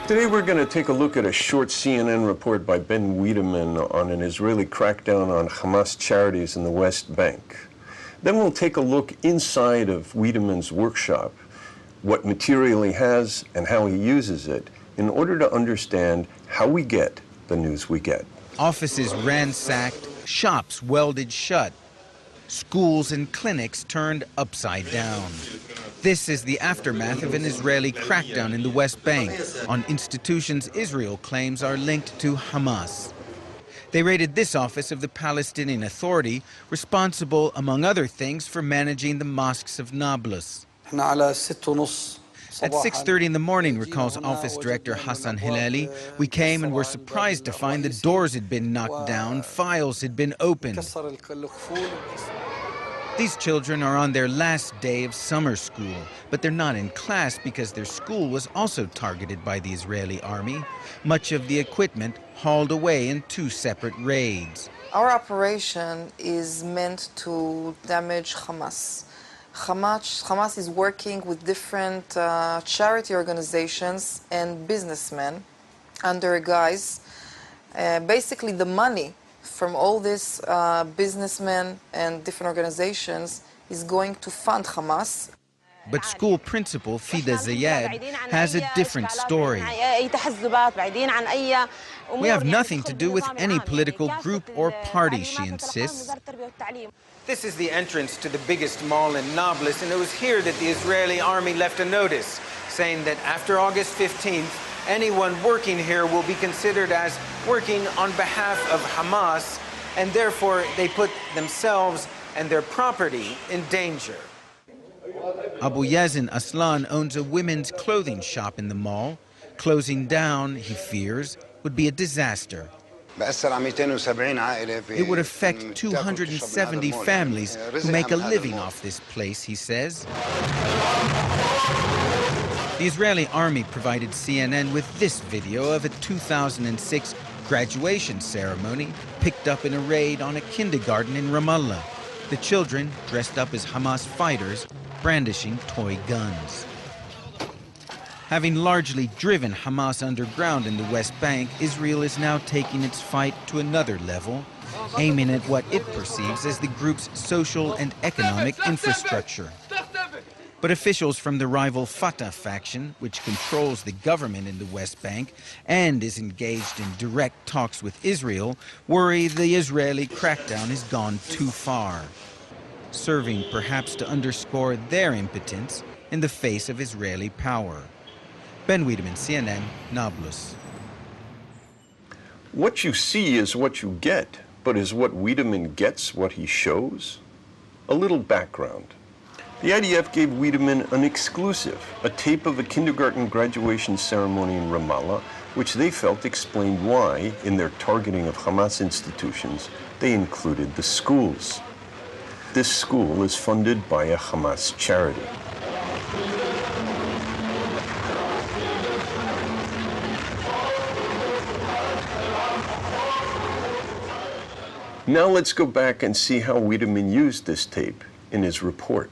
Today we're going to take a look at a short CNN report by Ben Wedeman on an Israeli crackdown on Hamas charities in the West Bank. Then we'll take a look inside of Wedeman's workshop, what material he has and how he uses it, in order to understand how we get the news we get. Offices ransacked, shops welded shut, schools and clinics turned upside down. This is the aftermath of an Israeli crackdown in the West Bank on institutions Israel claims are linked to Hamas. They raided this office of the Palestinian Authority, responsible, among other things, for managing the mosques of Nablus. At 6:30 in the morning, recalls Office Director Hassan Hilali, we came and were surprised to find the doors had been knocked down, files had been opened. These children are on their last day of summer school, but they're not in class because their school was also targeted by the Israeli army. Much of the equipment hauled away in two separate raids. Our operation is meant to damage Hamas. Hamas is working with different charity organizations and businessmen under a guise. Basically, the money from all these businessmen and different organizations is going to fund Hamas. But school principal Fida Zayed has a different story. We have nothing to do with any political group or party, she insists. This is the entrance to the biggest mall in Nablus, and it was here that the Israeli army left a notice saying that after August 15th, anyone working here will be considered as working on behalf of Hamas, and therefore they put themselves and their property in danger. Abu Yazin Aslan owns a women's clothing shop in the mall. Closing down, he fears, would be a disaster. It would affect 270 families who make a living off this place, he says. The Israeli army provided CNN with this video of a 2006 graduation ceremony picked up in a raid on a kindergarten in Ramallah. The children, dressed up as Hamas fighters, brandishing toy guns. Having largely driven Hamas underground in the West Bank, Israel is now taking its fight to another level, aiming at what it perceives as the group's social and economic infrastructure. But officials from the rival Fatah faction, which controls the government in the West Bank and is engaged in direct talks with Israel, worry the Israeli crackdown has gone too far, serving perhaps to underscore their impotence in the face of Israeli power. Ben Wedeman, CNN, Nablus. What you see is what you get, but is what Wedeman gets what he shows? A little background. The IDF gave Wedeman an exclusive, a tape of a kindergarten graduation ceremony in Ramallah, which they felt explained why, in their targeting of Hamas institutions, they included the schools. This school is funded by a Hamas charity. Now let's go back and see how Wedeman used this tape in his report.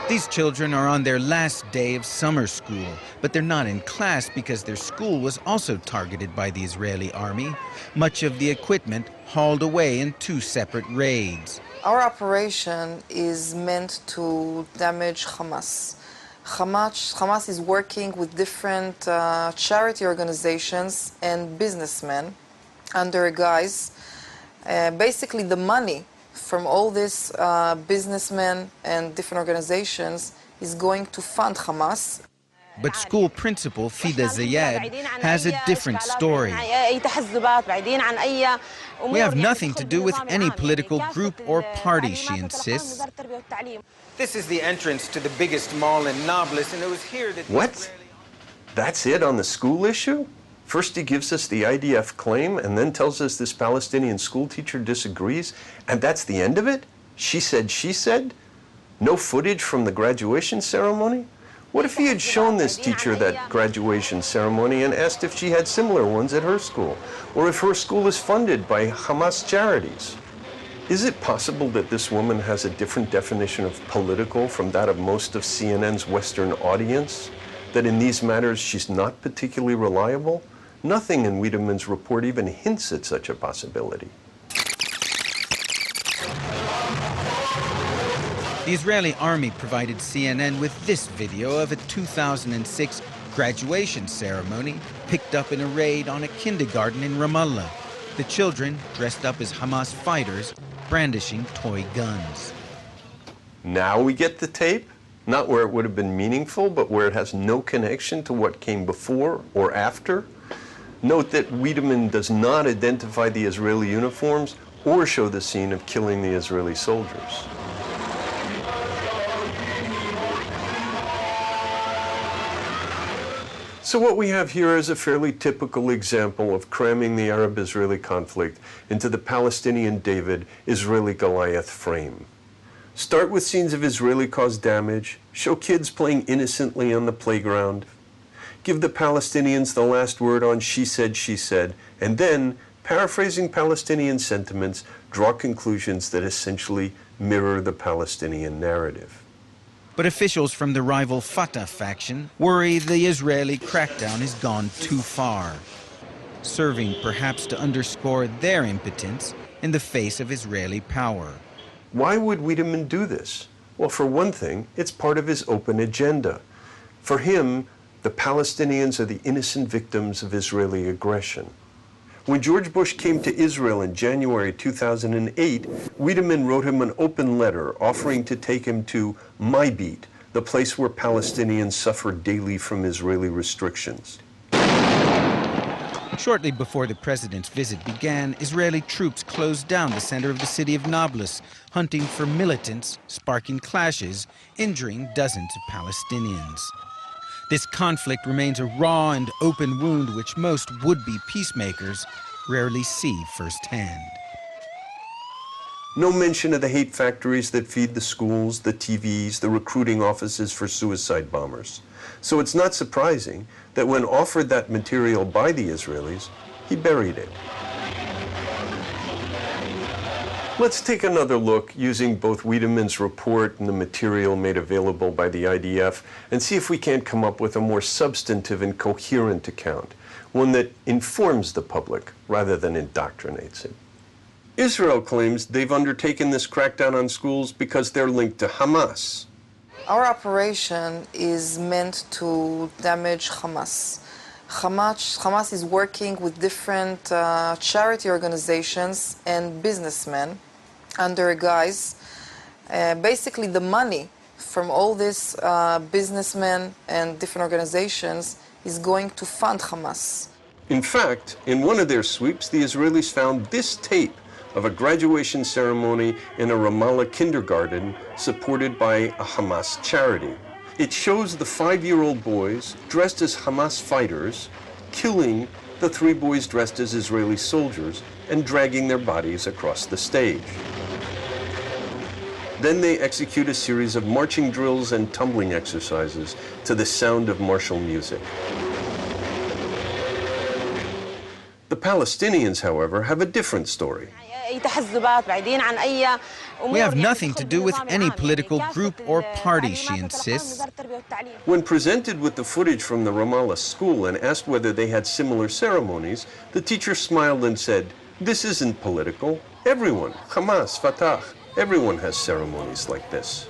These children are on their last day of summer school, but they're not in class because their school was also targeted by the Israeli army. Much of the equipment hauled away in two separate raids. Our operation is meant to damage Hamas. Hamas is working with different charity organizations and businessmen under a guise. Basically, the money from all these businessmen and different organizations is going to fund Hamas. But school principal Fida Zayed has a different story. We have nothing to do with any political group or party, she insists. This is the entrance to the biggest mall in Nablus, and it was here that... What? That's it on the school issue? First he gives us the IDF claim and then tells us this Palestinian school teacher disagrees, and that's the end of it? She said, she said? No footage from the graduation ceremony? What if he had shown this teacher that graduation ceremony and asked if she had similar ones at her school, or if her school is funded by Hamas charities? Is it possible that this woman has a different definition of political from that of most of CNN's Western audience? that in these matters she's not particularly reliable? Nothing in Wedeman's report even hints at such a possibility. The Israeli army provided CNN with this video of a 2006 graduation ceremony picked up in a raid on a kindergarten in Ramallah. The children, dressed up as Hamas fighters, brandishing toy guns. Now we get the tape, not where it would have been meaningful, but where it has no connection to what came before or after. Note that Wedeman does not identify the Israeli uniforms or show the scene of killing the Israeli soldiers. So what we have here is a fairly typical example of cramming the Arab-Israeli conflict into the Palestinian David, Israeli Goliath frame. Start with scenes of Israeli-caused damage, show kids playing innocently on the playground, give the Palestinians the last word on she said, and then, paraphrasing Palestinian sentiments, draw conclusions that essentially mirror the Palestinian narrative. But officials from the rival Fatah faction worry the Israeli crackdown has gone too far, serving perhaps to underscore their impotence in the face of Israeli power. Why would Wedeman do this? Well, for one thing, it's part of his open agenda. For him, the Palestinians are the innocent victims of Israeli aggression. When George Bush came to Israel in January 2008, Wedeman wrote him an open letter offering to take him to My Beat, the place where Palestinians suffer daily from Israeli restrictions. Shortly before the president's visit began, Israeli troops closed down the center of the city of Nablus, hunting for militants, sparking clashes, injuring dozens of Palestinians. This conflict remains a raw and open wound which most would-be peacemakers rarely see firsthand. No mention of the hate factories that feed the schools, the TVs, the recruiting offices for suicide bombers. So it's not surprising that when offered that material by the Israelis, he buried it. Let's take another look using both Wedeman's report and the material made available by the IDF and see if we can't come up with a more substantive and coherent account, one that informs the public rather than indoctrinates it. Israel claims they've undertaken this crackdown on schools because they're linked to Hamas. Our operation is meant to damage Hamas. Hamas is working with different charity organizations and businessmen under a guise. Basically, the money from all these businessmen and different organizations is going to fund Hamas. In fact, in one of their sweeps, the Israelis found this tape of a graduation ceremony in a Ramallah kindergarten supported by a Hamas charity. It shows the 5-year-old boys dressed as Hamas fighters killing the 3 boys dressed as Israeli soldiers and dragging their bodies across the stage. Then they execute a series of marching drills and tumbling exercises to the sound of martial music. The Palestinians, however, have a different story. We have nothing to do with any political group or party, she insists. When presented with the footage from the Ramallah school and asked whether they had similar ceremonies, the teacher smiled and said, "This isn't political. Everyone, Hamas, Fatah, everyone has ceremonies like this."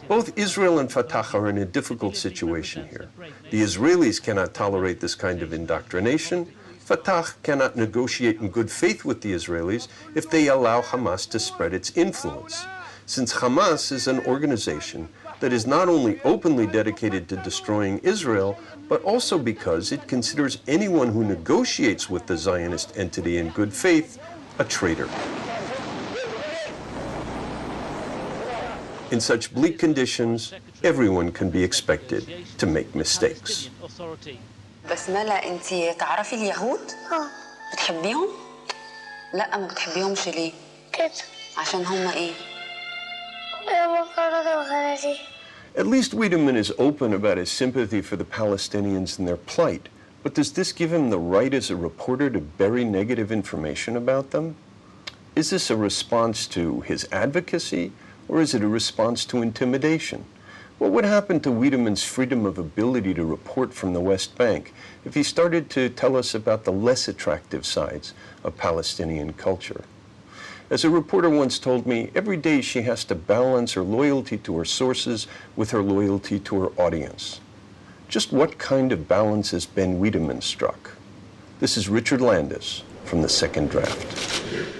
Both Israel and Fatah are in a difficult situation here. The Israelis cannot tolerate this kind of indoctrination. Fatah cannot negotiate in good faith with the Israelis if they allow Hamas to spread its influence, since Hamas is an organization that is not only openly dedicated to destroying Israel, but also because it considers anyone who negotiates with the Zionist entity in good faith a traitor. In such bleak conditions, everyone can be expected to make mistakes. بسملة انتي تعرفي اليهود؟ بتحبيهم؟ لا ما بتحبيهمش ليه؟ كده عشان هم ايه؟ At least Wedeman is open about his sympathy for the Palestinians and their plight, but does this give him the right as a reporter to bury negative information about them? Is this a response to his advocacy, or is it a response to intimidation? What would happen to Wedeman's freedom of ability to report from the West Bank if he started to tell us about the less attractive sides of Palestinian culture? As a reporter once told me, every day she has to balance her loyalty to her sources with her loyalty to her audience. Just what kind of balance has Ben Wedeman struck? This is Richard Landis from The Second Draft.